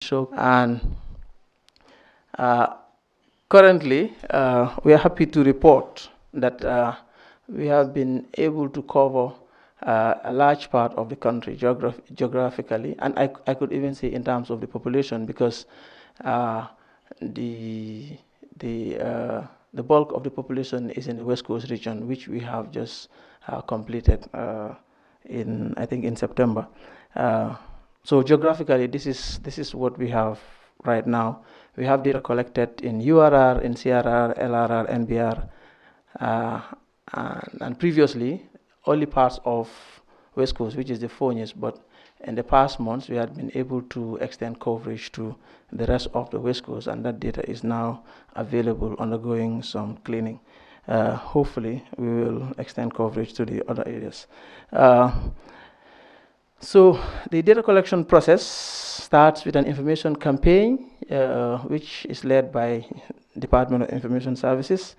show. And uh, currently, we are happy to report that we have been able to cover a large part of the country geographically, and I could even say in terms of the population, because uh, the the uh, the bulk of the population is in the West Coast region, which we have just completed in, I think, in September. Uh, so geographically, this is what we have right now. We have data collected in URR, in CRR, LRR, NBR, uh, and previously only parts of West Coast, which is the Phoenix, but in the past months we had been able to extend coverage to the rest of the West Coast, and that data is now available, undergoing some cleaning. Hopefully, we will extend coverage to the other areas. Uh, so the data collection process starts with an information campaign, which is led by Department of Information Services,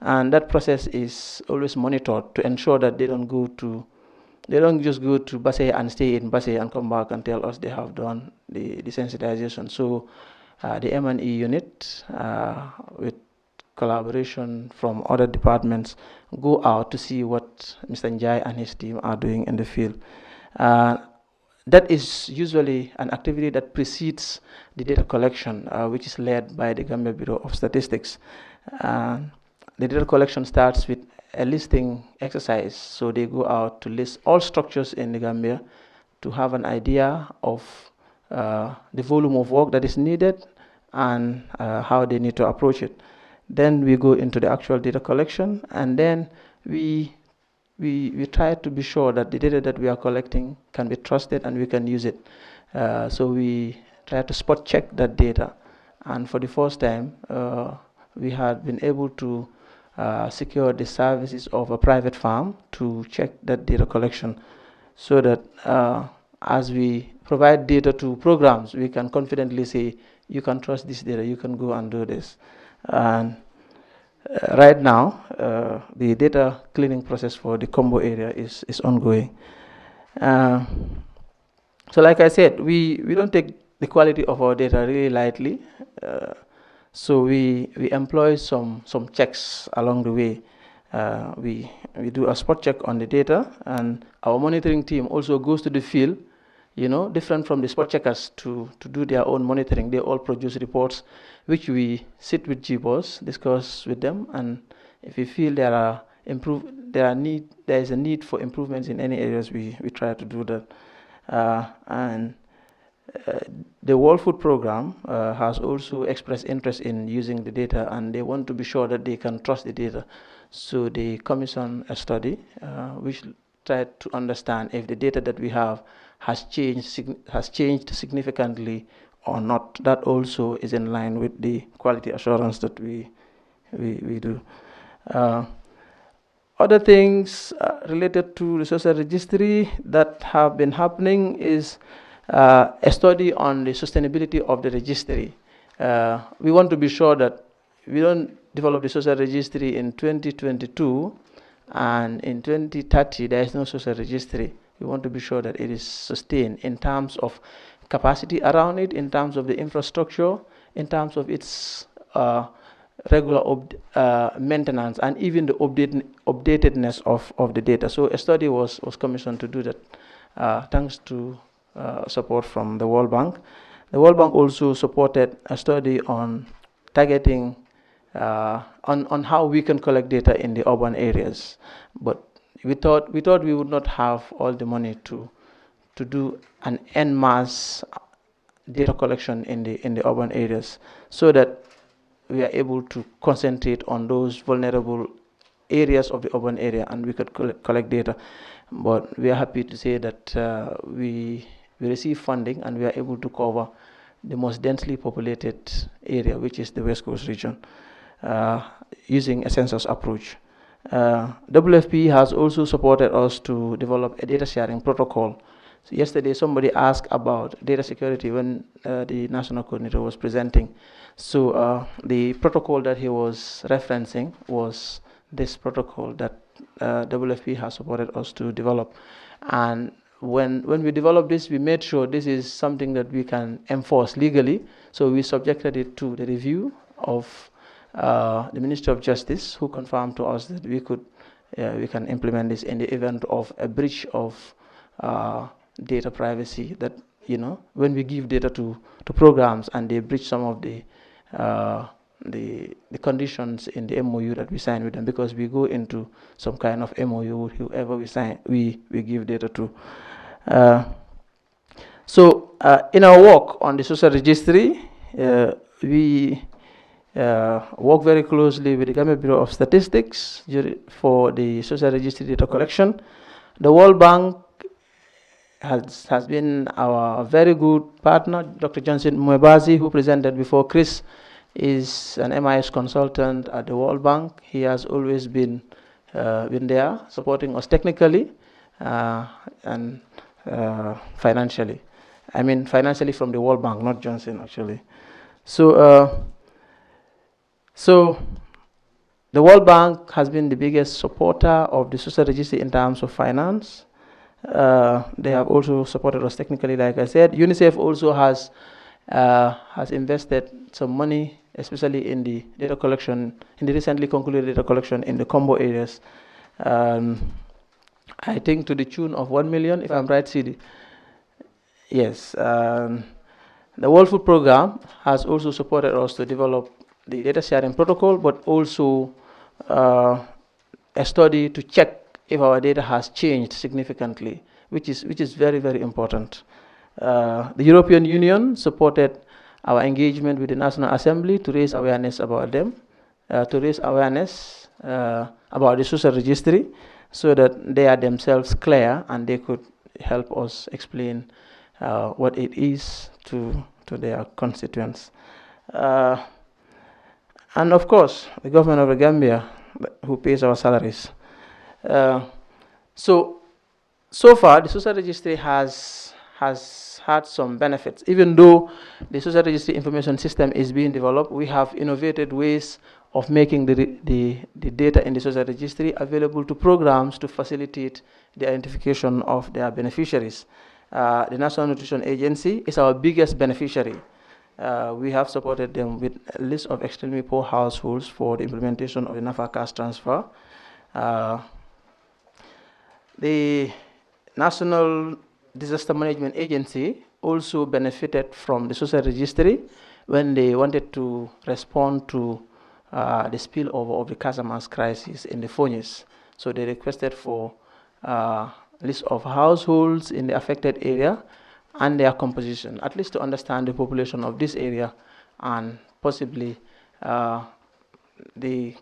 and that process is always monitored to ensure that they don't just go to Basse and stay in Basse and come back and tell us they have done the sensitization. So the M&E unit, with collaboration from other departments, go out to see what Mr. Njai and his team are doing in the field. Uh, that is usually an activity that precedes the data collection, which is led by the Gambia Bureau of Statistics. Uh, the data collection starts with a listing exercise. So they go out to list all structures in the Gambia to have an idea of the volume of work that is needed and how they need to approach it. Then we go into the actual data collection, and then we try to be sure that the data that we are collecting can be trusted and we can use it. So we try to spot check that data. And for the first time, we had been able to secure the services of a private firm to check that data collection, so that as we provide data to programs, we can confidently say, you can trust this data, you can go and do this. And right now, the data cleaning process for the combo area is ongoing. Uh, so like I said, we don't take the quality of our data really lightly. So we employ some checks along the way. We do a spot check on the data, and our monitoring team also goes to the field, different from the spot checkers, to do their own monitoring. They all produce reports, which we sit with GBOS, discuss with them, and if we feel there is a need for improvements in any areas, we try to do that. And uh, the World Food Program has also expressed interest in using the data, and they want to be sure that they can trust the data. So they commission a study which tried to understand if the data that we have has changed significantly or not. That also is in line with the quality assurance that we do. Uh, Other things related to the social registry that have been happening is a study on the sustainability of the registry. We want to be sure that we don't develop the social registry in 2022 and in 2030 there is no social registry. We want to be sure that it is sustained in terms of capacity around it, in terms of the infrastructure, in terms of its regular maintenance, and even the updatedness of the data. So a study was commissioned to do that, thanks to support from the World Bank. The World Bank also supported a study on targeting on how we can collect data in the urban areas, but we thought we would not have all the money to do an en masse data collection in the urban areas, so that we are able to concentrate on those vulnerable areas of the urban area, and we could collect data. But we are happy to say that we receive funding and we are able to cover the most densely populated area, which is the West Coast region, uh, using a census approach. WFP has also supported us to develop a data sharing protocol. So yesterday, somebody asked about data security when the national coordinator was presenting. So the protocol that he was referencing was this protocol that WFP has supported us to develop. And when we developed this, we made sure this is something that we can enforce legally. So we subjected it to the review of the Ministry of Justice, who confirmed to us that we can implement this in the event of a breach of data privacy. That when we give data to programs and they breach some of uh, the conditions in the MOU that we sign with them, because we go into some kind of MOU with whoever we give data to. Uh, in our work on the social registry, we work very closely with the Gambia Bureau of Statistics for the social registry data collection. The World Bank has been our very good partner. Dr. Johnson Mwebazi, who presented before Chris, is an MIS consultant at the World Bank. He has always been there supporting us technically and financially. I mean, financially from the World Bank, not Johnson, actually. So the World Bank has been the biggest supporter of the social registry in terms of finance. They have also supported us technically, like I said. UNICEF also has invested some money, especially in the data collection, in the recently concluded data collection in the combo areas. I think to the tune of 1 million, if I'm right, CD. Yes. The World Food Program has also supported us to develop the data sharing protocol, but also a study to check if our data has changed significantly, which is very, very important. The European Union supported our engagement with the National Assembly to raise awareness about them, to raise awareness about the social registry, so that they are themselves clear and they could help us explain what it is to their constituents. And of course, the government of the Gambia, who pays our salaries. So far, the social registry has had some benefits. Even though the social registry information system is being developed, we have innovated ways of making the data in the social registry available to programs to facilitate the identification of their beneficiaries. The National Nutrition Agency is our biggest beneficiary. We have supported them with a list of extremely poor households for the implementation of the NAFA cash transfer. The National Disaster Management Agency also benefited from the social registry when they wanted to respond to the spillover of the Casamance crisis in the Fonies. So they requested for a list of households in the affected area and their composition, at least to understand the population of this area and possibly the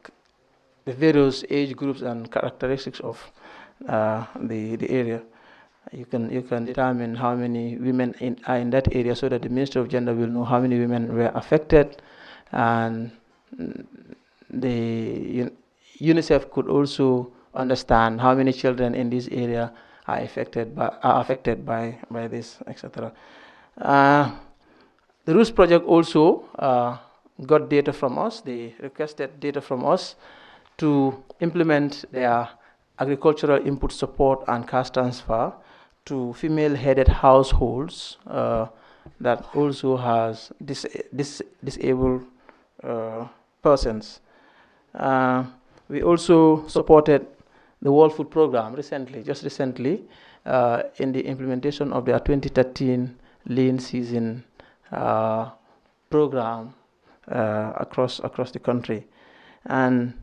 various age groups and characteristics of the area. You can determine how many women are in that area, so that the Ministry of Gender will know how many women were affected, and the UNICEF could also understand how many children in this area are affected by this, etc. The Roots project also got data from us. They requested data from us to implement their agricultural input support and cash transfer to female-headed households that also has disabled persons. We also supported the World Food Program just recently, in the implementation of their 2013 lean season program across the country. And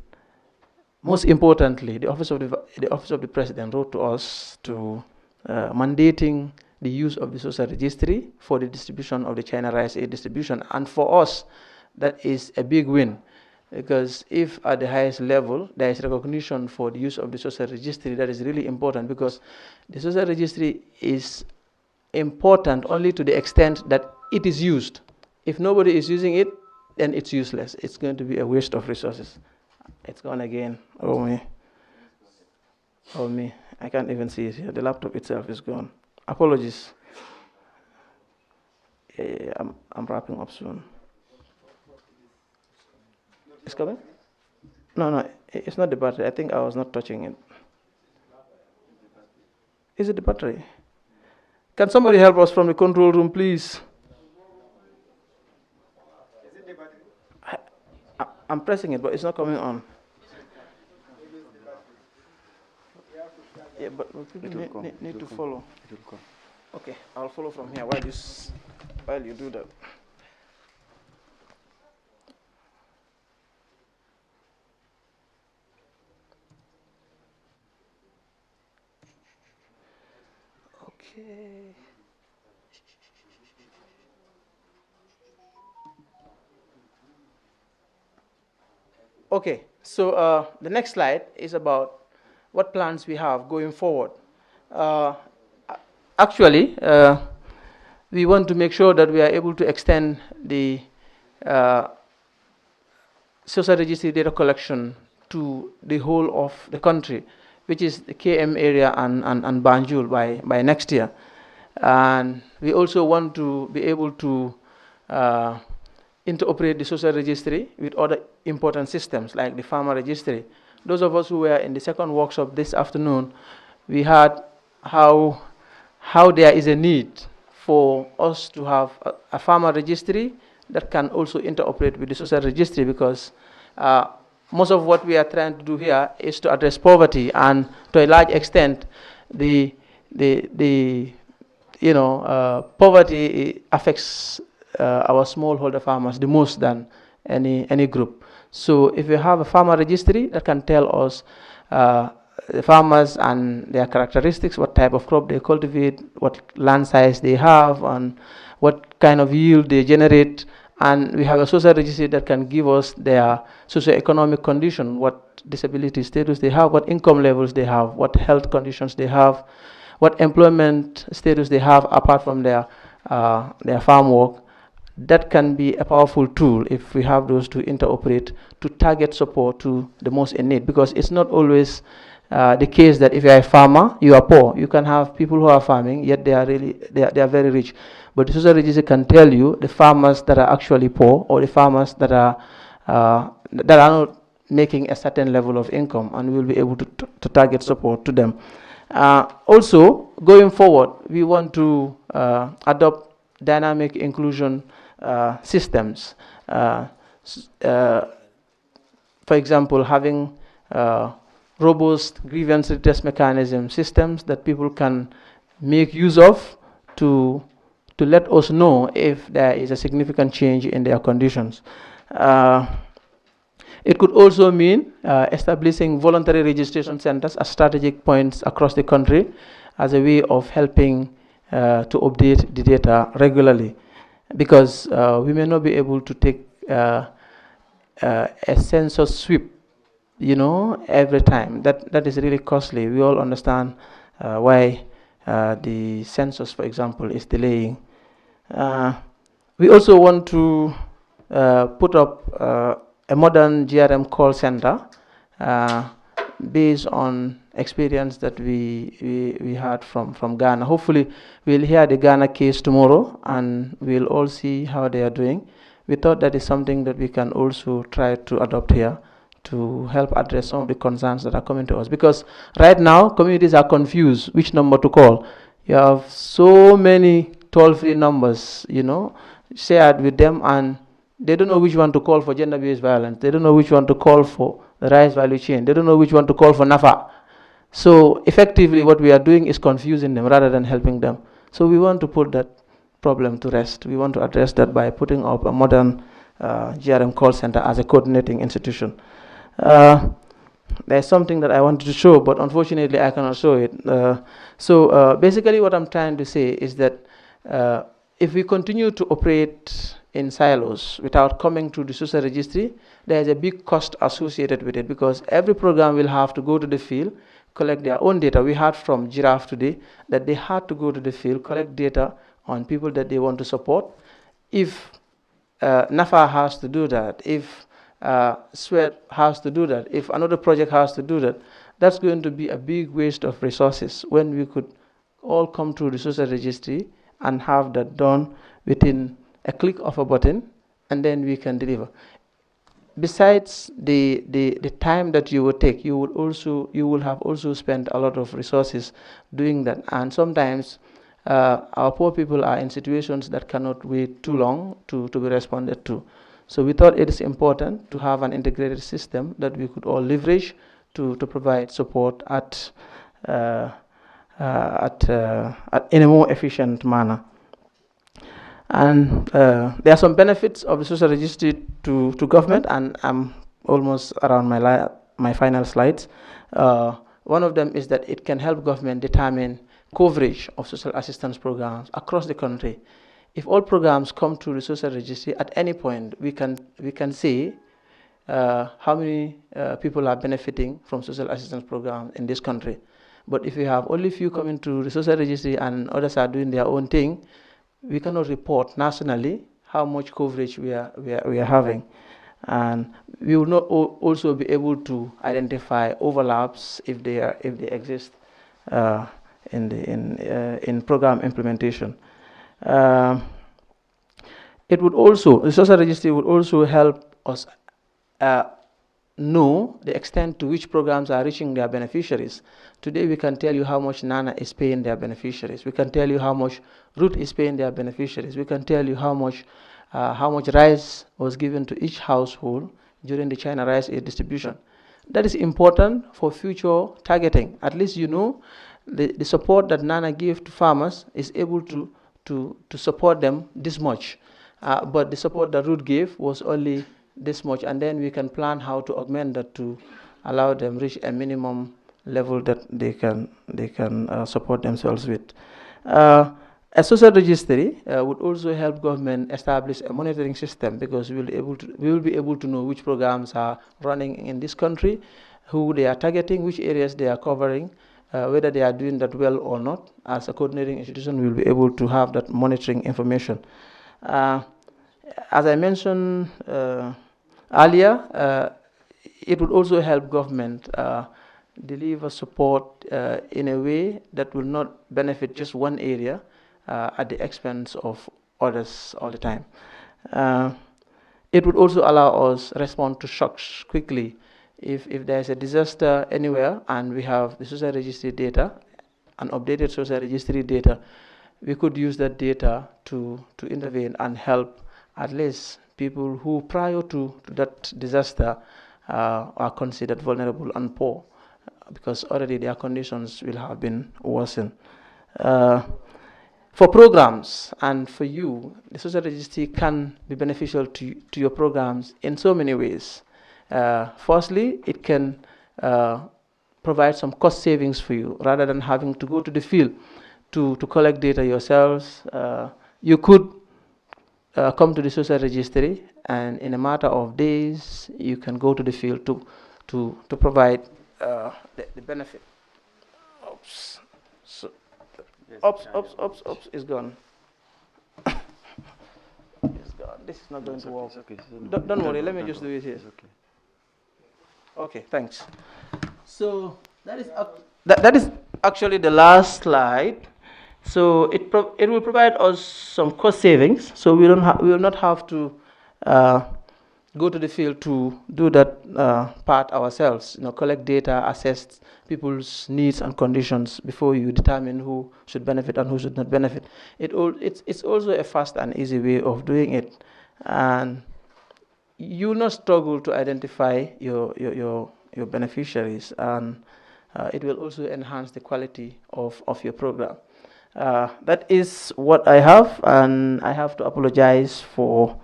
most importantly, the Office of the President wrote to us to mandating the use of the social registry for the distribution of the China rice aid distribution. And for us, that is a big win, because if at the highest level there is recognition for the use of the social registry, that is really important, because the social registry is important only to the extent that it is used. If nobody is using it, then it's useless. It's going to be a waste of resources. It's gone again. Oh me. Oh me. I can't even see it here. The laptop itself is gone. Apologies. Yeah, I'm wrapping up soon. It's coming? No, it's not the battery. I think I was not touching it. Is it the battery? Can somebody help us from the control room, please? I'm pressing it, but it's not coming on. Yeah, but people need to follow. Okay, I'll follow from here while you do that. Okay. Okay, so the next slide is about what plans we have going forward. Uh, Actually, we want to make sure that we are able to extend the uh, social registry data collection to the whole of the country, which is the KM area and Banjul by next year. And we also want to be able to interoperate the social registry with other important systems like the farmer registry. Those of us who were in the second workshop this afternoon, we had how there is a need for us to have a farmer registry that can also interoperate with the social registry, because uh, most of what we are trying to do here is to address poverty, and to a large extent the poverty affects our smallholder farmers the most than any group. So if we have a farmer registry that can tell us the farmers and their characteristics, what type of crop they cultivate, what land size they have, and what kind of yield they generate, and we have a social registry that can give us their socio-economic condition, what disability status they have, what income levels they have, what health conditions they have, what employment status they have apart from their farm work. That can be a powerful tool if we have those to interoperate to target support to the most in need, because it's not always the case that if you are a farmer, you are poor. You can have people who are farming, yet they are very rich. But the social register can tell you the farmers that are actually poor, or the farmers that are not making a certain level of income, and we will be able to target support to them. Also, going forward, we want to adopt dynamic inclusion systems. For example, having robust grievance redress mechanism systems that people can make use of to let us know if there is a significant change in their conditions. It could also mean establishing voluntary registration centers at strategic points across the country as a way of helping to update the data regularly, because we may not be able to take a census sweep, every time. That is really costly. We all understand why the census, for example, is delaying. We also want to put up a modern GRM call center based on experience that we had from Ghana. Hopefully, we'll hear the Ghana case tomorrow, and we'll all see how they are doing. We thought that is something that we can also try to adopt here to help address some of the concerns that are coming to us. Because right now, communities are confused which number to call. You have so many toll-free numbers, shared with them, and they don't know which one to call for gender-based violence. They don't know which one to call for the rice value chain. They don't know which one to call for NAFA. So effectively, what we are doing is confusing them rather than helping them. So we want to put that problem to rest. We want to address that by putting up a modern GRM call center as a coordinating institution. There's something that I wanted to show, but unfortunately I cannot show it. So basically what I'm trying to say is that if we continue to operate in silos without coming to the social registry, there is a big cost associated with it, because every program will have to go to the field, collect their own data. We heard from Giraffe today that they had to go to the field, collect data on people that they want to support. If NAFA has to do that, if SWET has to do that, if another project has to do that, that's going to be a big waste of resources when we could all come to the social registry and have that done within a click of a button, and then we can deliver. Besides the time that you would take, you will have also spent a lot of resources doing that, and sometimes our poor people are in situations that cannot wait too long to be responded to. So we thought it is important to have an integrated system that we could all leverage to provide support uh, in a more efficient manner. And there are some benefits of the social registry to government, and I'm almost around my final slides. One of them is that it can help government determine coverage of social assistance programs across the country. If all programs come to the social registry at any point, we can see how many people are benefiting from social assistance programs in this country. But if you have only few coming to the social registry and others are doing their own thing, we cannot report nationally how much coverage we are having. And we will not also be able to identify overlaps if they exist uh, in program implementation. Uh, the social registry would also help us uh, know the extent to which programs are reaching their beneficiaries. Today, we can tell you how much NANA is paying their beneficiaries. We can tell you how much Root is paying their beneficiaries. We can tell you how much rice was given to each household during the China Rice Aid distribution. That is important for future targeting. At least you know the support that NANA gives to farmers is able to support them this much. But the support that Root gave was only this much, and then we can plan how to augment that to allow them reach a minimum level that they can support themselves with. Uh, a social registry would also help government establish a monitoring system, because we will be able to know which programs are running in this country, who they are targeting, which areas they are covering, whether they are doing that well or not. As a coordinating institution, we will be able to have that monitoring information. Uh, as I mentioned earlier, it would also help government deliver support in a way that will not benefit just one area at the expense of others all the time. Uh, it would also allow us respond to shocks quickly. If there is a disaster anywhere and we have the social registry data, an updated social registry data, we could use that data to intervene and help at least people who prior to that disaster are considered vulnerable and poor, because already their conditions will have been worsened. Uh, for programs and for you, the social registry can be beneficial to your programs in so many ways. Firstly, it can provide some cost savings for you rather than having to go to the field to collect data yourselves. You could come to the social registry, and in a matter of days, you can go to the field to provide the benefit. Oops. So, oops, is gone. It's gone. This is not going to work. Okay. Don't worry, let me just do it here. Okay. Okay, thanks. So that is actually the last slide. So it will provide us some cost savings. So we will not have to uh, go to the field to do that part ourselves. Collect data, assess people's needs and conditions before you determine who should benefit and who should not benefit. It's also a fast and easy way of doing it, and you will not struggle to identify your beneficiaries, and it will also enhance the quality of your program. That is what I have, and I have to apologize for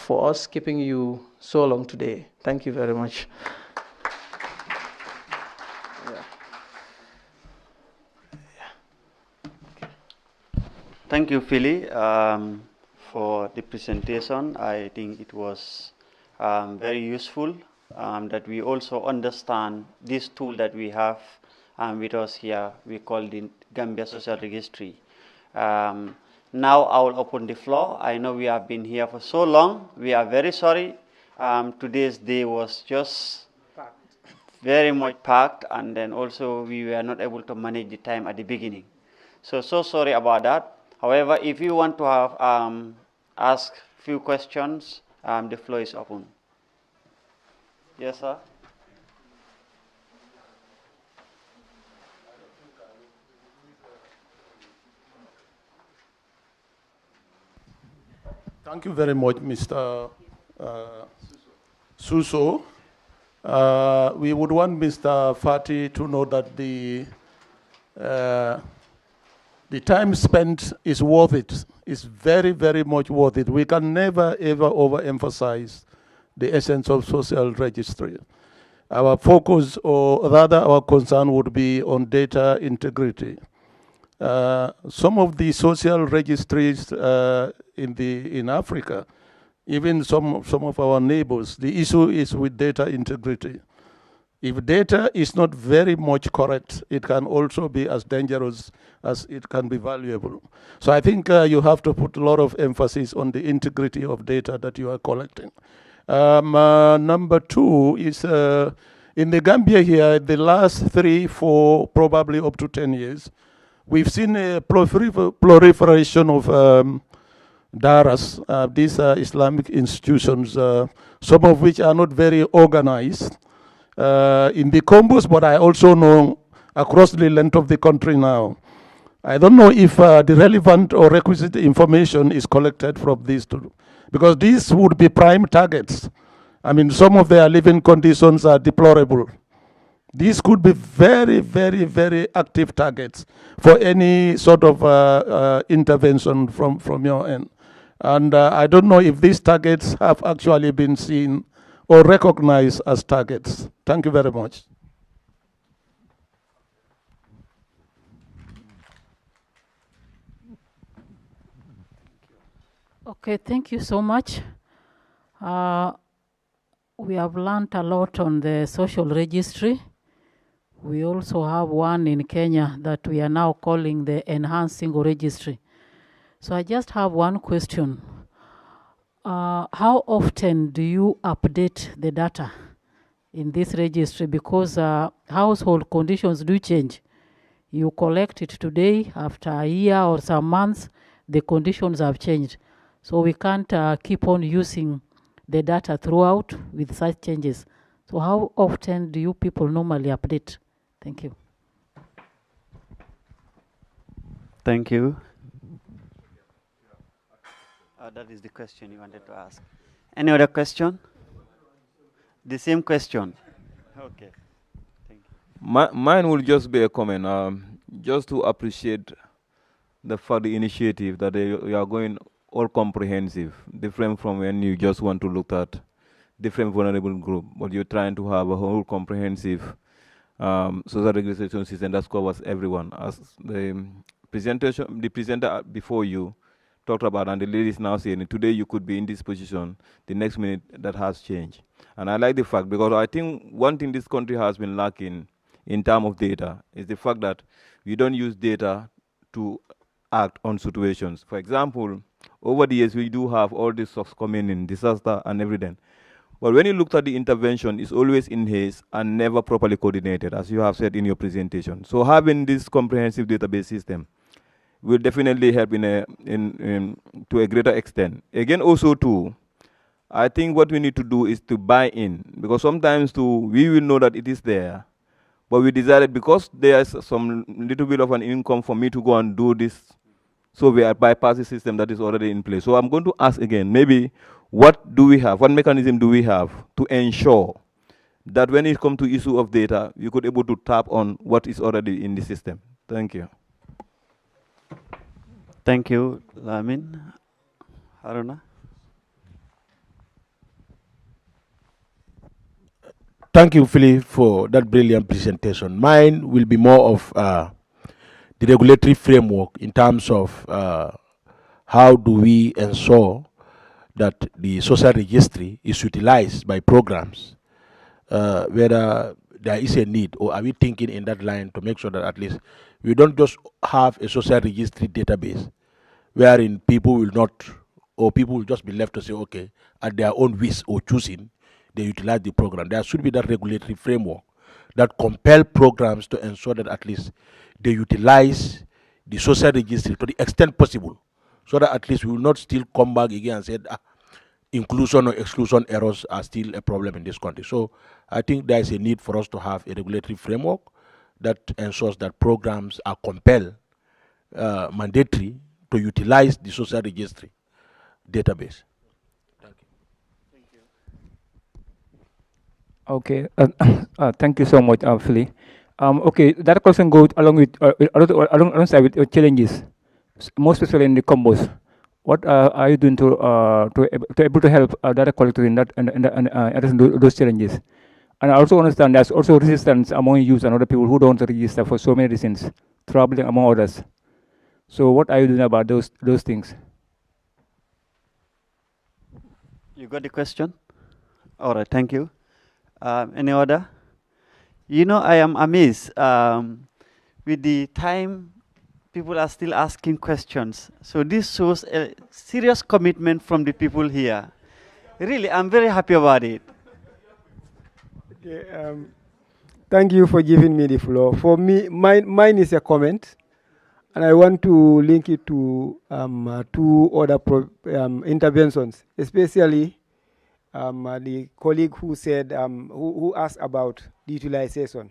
us keeping you so long today. Thank you very much. Yeah. Thank you, Philly, for the presentation. I think it was very useful that we also understand this tool that we have with us here. We call the Gambia Social Registry. Now I will open the floor. I know we have been here for so long. We are very sorry. Today's day was just very much packed, and then also we were not able to manage the time at the beginning. So sorry about that. However, if you want to have ask few questions, the floor is open. Yes, sir. Thank you very much, Mr. Suso. We would want Mr. Fati to know that the time spent is worth it. It's very, very much worth it. We can never, ever overemphasize the essence of social registry. Our focus, or rather our concern, would be on data integrity. Some of the social registries in Africa, even some of our neighbors, the issue is with data integrity. If data is not very much correct, it can also be as dangerous as it can be valuable. So I think you have to put a lot of emphasis on the integrity of data that you are collecting. Number two is in the Gambia here, the last 3, 4, probably up to 10 years, we've seen a proliferation of daras, these Islamic institutions, some of which are not very organized in the combos, but I also know across the length of the country now. I don't know if the relevant or requisite information is collected from these two, because these would be prime targets. I mean, some of their living conditions are deplorable. These could be very, very, very active targets for any sort of intervention from your end. And I don't know if these targets have actually been seen or recognized as targets. Thank you very much. Okay, thank you so much. We have learned a lot on the social registry. We also have one in Kenya that we are now calling the Enhanced Single Registry. So I just have one question. How often do you update the data in this registry? Because household conditions do change. You collect it today, after a year or some months, the conditions have changed. So we can't keep on using the data throughout with such changes. So how often do you people normally update? Thank you. Thank you. That is the question you wanted to ask. Any other question? The same question. Okay. Thank you. Mine will just be a comment, just to appreciate the initiative that you are going all comprehensive, different from when you just want to look at different vulnerable group, but you're trying to have a whole comprehensive social regulation system that covers everyone. As the presenter before you talked about, and the lady is now saying, today you could be in this position, the next minute that has changed. And I like the fact, because I think one thing this country has been lacking in terms of data is the fact that we don't use data to act on situations. For example, over the years, we do have all these stocks coming in, disaster and everything. But when you look at the intervention, it's always in haste and never properly coordinated, as you have said in your presentation. So having this comprehensive database system will definitely help to a greater extent. Again, also too, I think what we need to do is to buy in, because sometimes too, we will know that it is there, but we decided because there's some little bit of an income for me to go and do this, so we are bypass the system that is already in place. So I'm going to ask again, maybe what do we have, what mechanism do we have to ensure that when it comes to issue of data, you could able to tap on what is already in the system? Thank you. Thank you, Lamin. Haruna? Thank you, Philip, for that brilliant presentation. Mine will be more of the regulatory framework in terms of how do we ensure that the social registry is utilized by programs, whether there is a need, or are we thinking in that line to make sure that at least we don't just have a social registry database wherein people will not, or people will just be left to say, okay, at their own wish or choosing, they utilize the program. There should be that regulatory framework that compel programs to ensure that at least they utilize the social registry to the extent possible, so that at least we will not still come back again and say inclusion or exclusion errors are still a problem in this country. So I think there is a need for us to have a regulatory framework that ensures that programs are compelled, mandatory, to utilize the social registry. database. Okay, thank you so much, Philly. Okay, that question goes along with alongside with challenges, more especially in the combos. What are you doing to able to help data collectors in that and addressing those challenges? And I also understand there's also resistance among youth and other people who don't register for so many reasons, troubling among others. So what are you doing about those things? You got the question? All right, thank you. Any other? You know, I am amazed with the time people are still asking questions. So this shows a serious commitment from the people here. Really, I'm very happy about it. Okay, thank you for giving me the floor. For me, mine is a comment, and I want to link it to two other interventions, especially the colleague who said, who asked about the utilization.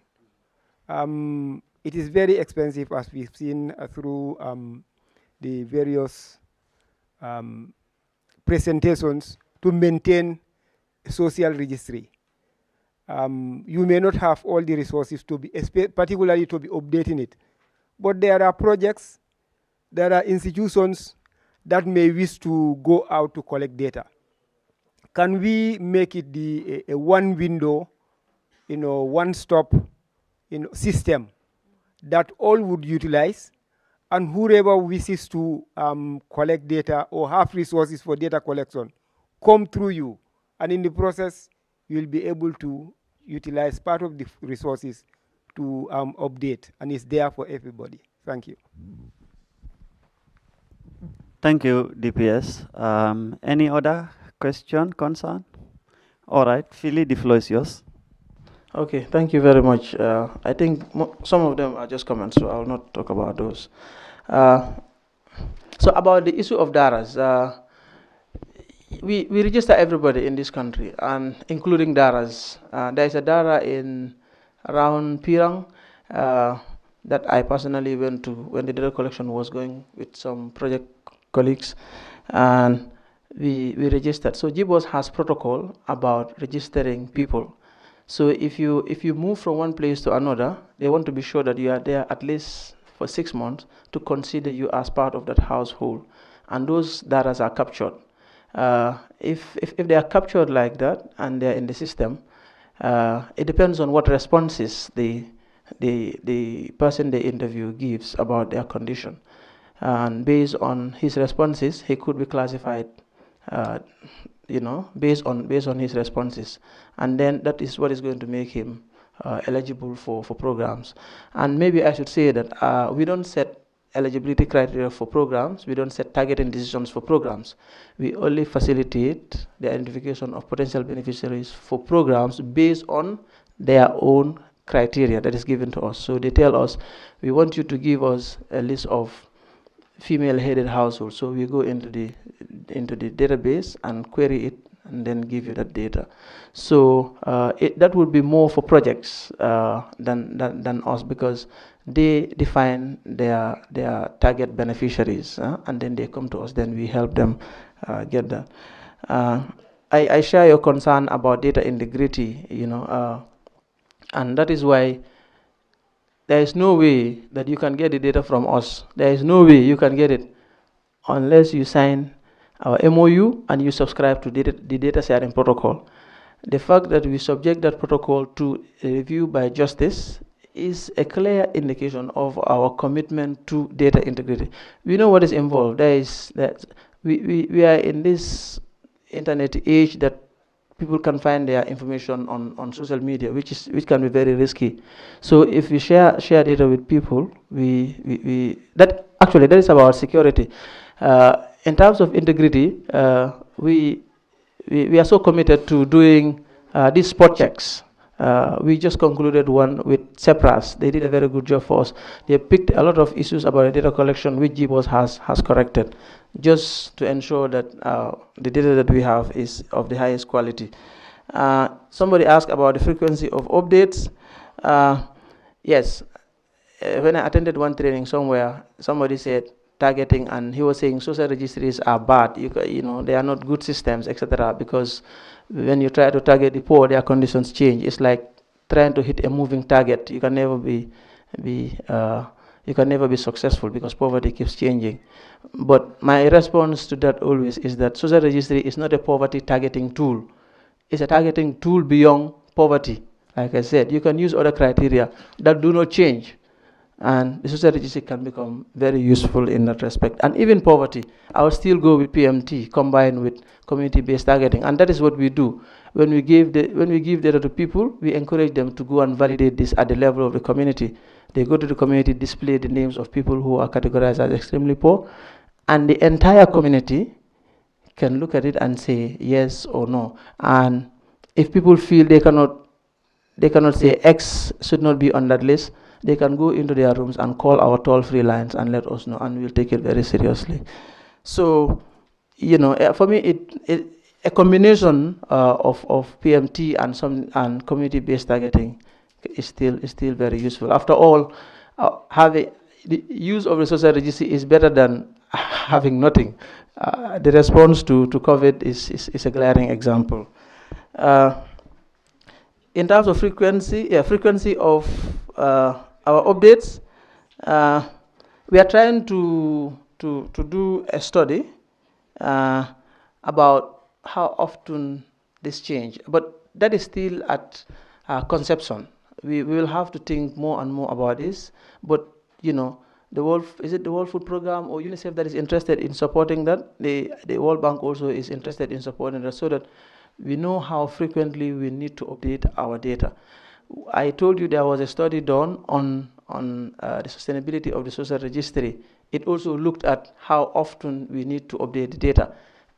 It is very expensive, as we've seen through the various presentations, to maintain a social registry. You may not have all the resources to be, particularly to be updating it. But there are projects, there are institutions that may wish to go out to collect data. Can we make it a one window, one-stop system that all would utilize, and whoever wishes to collect data or have resources for data collection come through you, and in the process you'll be able to utilize part of the resources to update, and it's there for everybody. Thank you. Thank you, DPS. Any other question, concern? All right, Philly, the floor is yours. Okay, thank you very much. I think some of them are just comments, so I will not talk about those. So about the issue of DARAs, we register everybody in this country, and including DARAs. There is a DARA in around Pirang that I personally went to when the data collection was going with some project colleagues, and we registered. So GBOS has protocol about registering people. So if you move from one place to another, they want to be sure that you are there at least for 6 months to consider you as part of that household, and those data are captured. If they are captured like that and they are in the system, it depends on what responses the person they interview gives about their condition, and based on his responses, he could be classified. Based on his responses, and then that is what is going to make him eligible for programs. And maybe I should say that we don't set eligibility criteria for programs. We don't set targeting decisions for programs. We only facilitate the identification of potential beneficiaries for programs based on their own criteria that is given to us. So they tell us, we want you to give us a list of female-headed households. So we go into the database and query it, and then give you that data. So that would be more for projects than us, because they define their target beneficiaries, and then they come to us. Then we help them get that. I share your concern about data integrity, and that is why there is no way that you can get the data from us. There is no way you can get it unless you sign our MOU and you subscribe to the data sharing protocol. The fact that we subject that protocol to a review by justice is a clear indication of our commitment to data integrity. We know what is involved. We are in this internet age that people can find their information on social media, which can be very risky. So if we share data with people, that is about security. In terms of integrity, we are so committed to doing these spot checks. We just concluded one with CEPRAS. They did a very good job for us. They picked a lot of issues about the data collection, which GBOS has corrected, just to ensure that the data that we have is of the highest quality. Somebody asked about the frequency of updates. Yes, when I attended one training somewhere, somebody said targeting, and he was saying social registries are bad. You know, they are not good systems, etc. Because when you try to target the poor, their conditions change. It's like trying to hit a moving target. You can never be you can never be successful because poverty keeps changing. But my response to that always is that social registry is not a poverty targeting tool. It's a targeting tool beyond poverty. Like I said, you can use other criteria that do not change. And the social registry can become very useful in that respect. And even poverty, I will still go with PMT combined with community-based targeting. And that is what we do. When we give data to people, we encourage them to go and validate this at the level of the community. They go to the community, display the names of people who are categorized as extremely poor, and the entire community can look at it and say yes or no. And if people feel they cannot say X should not be on that list, they can go into their rooms and call our toll-free lines and let us know, and we'll take it very seriously. So, you know, for me, a combination of PMT and community-based targeting is still very useful. After all, having the use of the social registry is better than having nothing. The response to COVID is a glaring example. In terms of frequency of our updates, we are trying to do a study about how often this change, but that is still at conception. We will have to think more and more about this, but you know, is it the World Food Program or UNICEF that is interested in supporting that? The World Bank also is interested in supporting that, so that we know how frequently we need to update our data. I told you there was a study done on the sustainability of the social registry. It also looked at how often we need to update the data.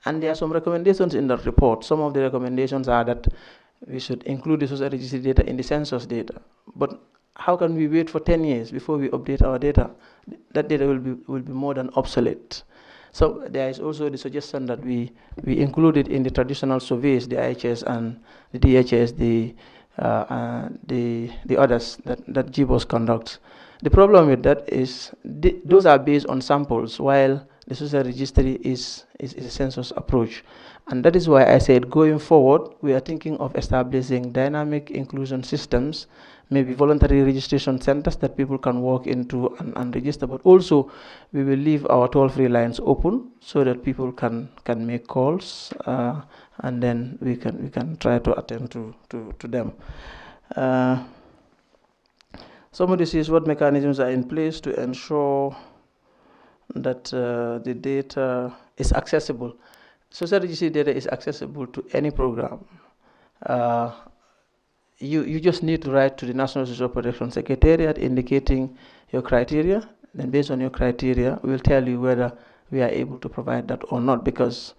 And there are some recommendations in that report. Some of the recommendations are that we should include the social registry data in the census data. But how can we wait for 10 years before we update our data? That data will be more than obsolete. So there is also the suggestion that we include it in the traditional surveys, the IHS and the DHS, the others that GBOS conducts. The problem with that is those are based on samples, while the social registry is a census approach. And that is why I said going forward, we are thinking of establishing dynamic inclusion systems, maybe voluntary registration centers that people can walk into and register, but also we will leave our toll-free lines open so that people can make calls, and then we can try to attend to them. Somebody says what mechanisms are in place to ensure that the data is accessible. Social registry data is accessible to any program. You just need to write to the National Social Protection Secretariat indicating your criteria. Then based on your criteria, we'll tell you whether we are able to provide that or not. Because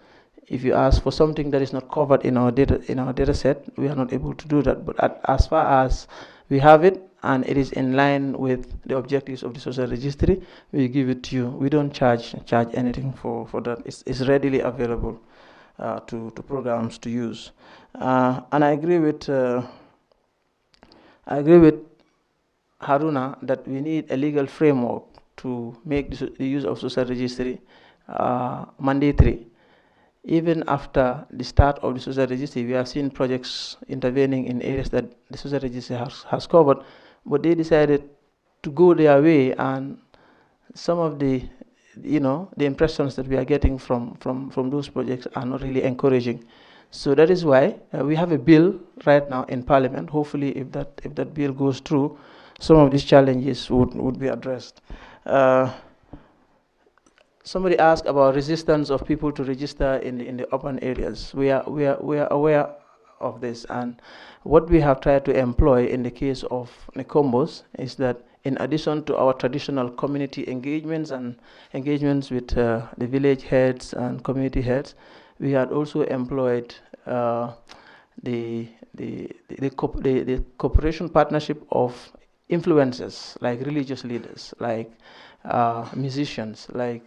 if you ask for something that is not covered in our data set, we are not able to do that. But as far as we have it and it is in line with the objectives of the social registry, we give it to you. We don't charge anything for that. It's readily available to programs to use. And I agree with Haruna that we need a legal framework to make the use of social registry mandatory. Even after the start of the social registry, we have seen projects intervening in areas that the social registry has covered, but they decided to go their way, and some of the impressions that we are getting from those projects are not really encouraging. So that is why we have a bill right now in Parliament. Hopefully, if that bill goes through, some of these challenges would be addressed. Somebody asked about resistance of people to register in the urban areas. We are aware of this, and what we have tried to employ in the case of Nkombos is that in addition to our traditional community engagements and engagements with the village heads and community heads, we had also employed the cooperation partnership of influencers, like religious leaders, like musicians, like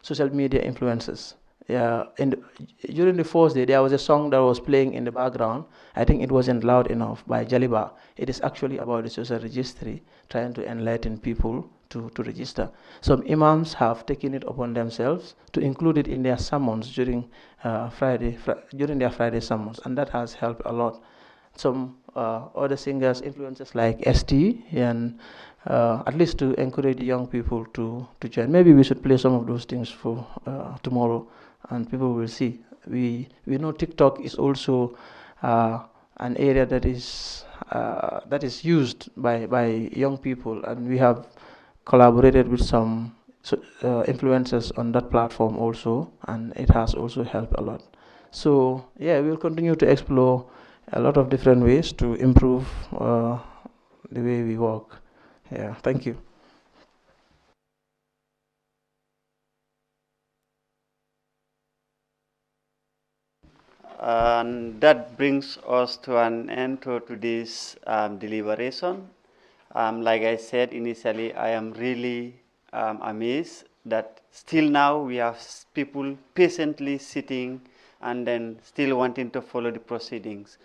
social media influencers. during the first day, there was a song that was playing in the background. I think it wasn't loud enough by Jaliba. It is actually about the social registry, trying to enlighten people to register. Some imams have taken it upon themselves to include it in their sermons during during their Friday sermons, and that has helped a lot. Some other singers, influencers like ST, and at least to encourage young people to join. Maybe we should play some of those things for tomorrow, and people will see. We know TikTok is also an area that is used by young people, and we have collaborated with some influencers on that platform also, and it has also helped a lot. So yeah, we'll continue to explore a lot of different ways to improve the way we work. Yeah, thank you. And that brings us to an end to today's deliberation. Like I said initially, I am really amazed that still now we have people patiently sitting and then still wanting to follow the proceedings.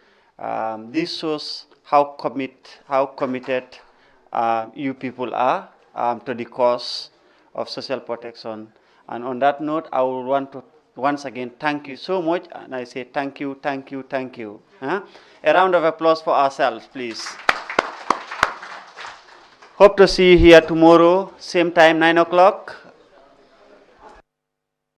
This shows how committed you people are to the cause of social protection. And on that note, I would want to once again thank you so much, and I say thank you, thank you, thank you. A round of applause for ourselves, please. Hope to see you here tomorrow, same time, 9 o'clock.